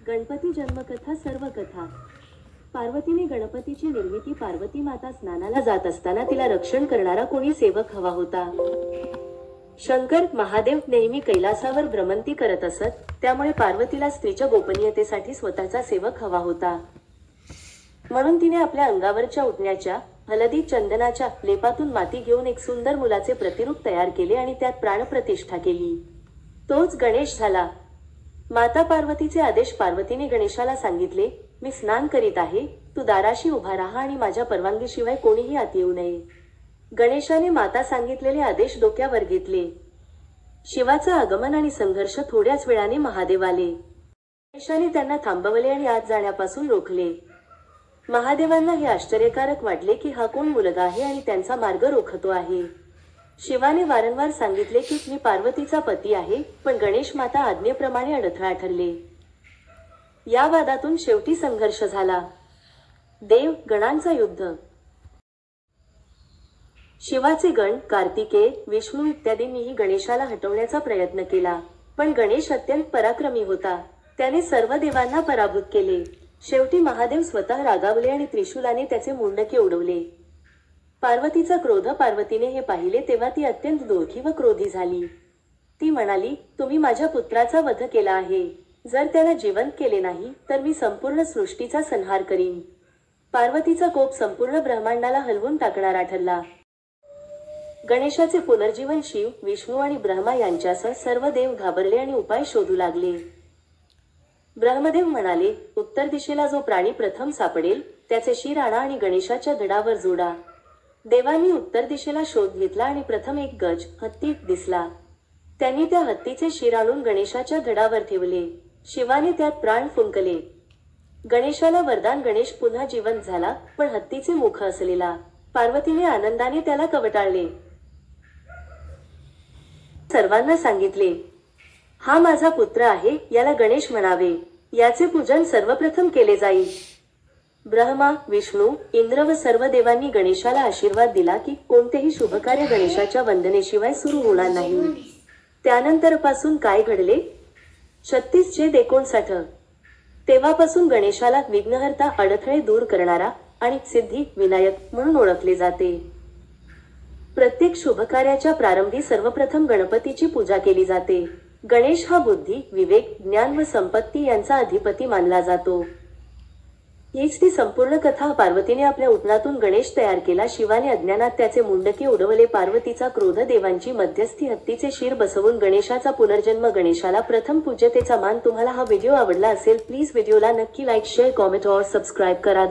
गणपती जन्मकथा सर्व कथा। पार्वतीने गणपतीची निर्मिती पार्वती माता स्नानाला जात असताना तिला रक्षण करणारा कोणी सेवक हवा होता। शंकर महादेव नेहमी कैलासावर भ्रमंती करत असत, त्यामुळे पार्वतीला स्त्रीच्या गोपनीयतेसाठी स्वतःचा सेवक हवा होता। म्हणून तिने आपल्या अंगावरच्या उठण्याच्या हळदी चंदनाच्या लेपातून माती घेऊन एक सुंदर मुलाचे प्रतिरूप तयार केले आणि त्यात प्राणप्रतिष्ठा केली। तोच गणेश झाला। माता पार्वतीचे आदेश पार्वतीने गणेशाला सांगितले, मी स्नान करीत आहे, तू दाराशी उभा राहा आणि माझ्या परवानगीशिवाय कोणीही आत येऊ नये। गणेशाने माता सांगितलेले आदेश डोक्यावर घेतले। शिवाचं आगमन आणि संघर्ष थोड्याच वेळाने महादेव आले। गणेशाने त्यांना थांबवले आणि आत जाण्यापासून रोखले। महादेवांना हे आश्चर्यकारक वाटले की हा कोण मुलगा आहे आणि त्यांचा मार्ग रोखतो आहे। शिवाने वारंवार सांगितले की मी पार्वतीचा पती आहे, पण गणेश माता आज्ञेप्रमाणे अडथळा ठरले। या वादातून शेवटी संघर्ष झाला। देव गणांचा युद्ध। शिवाचे गण कार्तिकेय, विष्णू इत्यादींनीही गणेशाला हटवण्याचा प्रयत्न केला, पण गणेश अत्यंत पराक्रमी होता। त्याने सर्व देवांना पराभूत केले। शेवटी महादेव स्वतः रागावले आणि त्रिशूलाने त्याचे मुंडके उडवले। पार्वतीचा क्रोध पार्वतीने हे पाहिले तेव्हा ती अत्यंत दुःखी व क्रोधी झाली। ती म्हणाली, तुम्ही माझ्या पुत्राचा वध केला आहे, जर त्याला जिवंत केले नाही तर मी संपूर्ण सृष्टीचा संहार करीन। पार्वतीचा कोप संपूर्ण ब्रह्मांडाला हलवून टाकणारा ठरला। गणेशाचे पुनर्जीवन शिव, विष्णू आणि ब्रह्मा यांच्यासह सर्व देव घाबरले आणि उपाय शोधू लागले। ब्रह्मदेव म्हणाले, उत्तर दिशेला जो प्राणी प्रथम सापडेल त्याचे शिर आणा आणि गणेशाच्या धडावर जोडा। देवांनी उत्तर दिशेला शोध घेतला आणि प्रथम एक गज हत्ती दिसला। त्यांनी त्या हत्तीचे शिर आणून गणेशाच्या धडावर ठेवले। शिवाने त्यात प्राण फुंकले। गणेशाला वरदान, गणेश पुन्हा जिवंत झाला, पण हत्तीचे मुख असलेला। पार्वतीने आनंदाने त्याला कवटाळले। सर्वांना सांगितले, हा माझा पुत्र आहे, याला गणेश म्हणावे, याचे पूजन सर्वप्रथम केले जाईल। ब्रह्मा, विष्णू, इंद्र व सर्व देवांनी गणेशाला आशीर्वाद दिला की कोणतेही शुभकार्य गणेशाच्या वंदनेशिवाय सुरू होणार नाही। त्यानंतरपासून काय घडले? 36:59 तेव्हापासून गणेशाला विघ्नहर्ता, अडथळे दूर करणारा आणि सिद्धी विनायक म्हणून ओळखले जाते। प्रत्येक शुभकार्याच्या प्रारंभी सर्वप्रथम गणपतीची पूजा केली जाते। गणेश हा बुद्धी, विवेक, ज्ञान व संपत्ती यांचा अधिपती मानला जातो। हीच ती संपूर्ण कथा। पार्वतीने आपल्या उटण्यातून गणेश तयार केला। शिवाने अज्ञानात त्याचे मुंडके उडवले। पार्वतीचा क्रोध, देवांची मध्यस्थी, हत्तीचे शिर बसवून गणेशाचा पुनर्जन्म। गणेशाला प्रथम पूज्यतेचा मान। तुम्हाला हा व्हिडिओ आवडला असेल प्लीज व्हिडिओला नक्की लाईक, शेअर, कॉमेंट और सबस्क्राईब करा।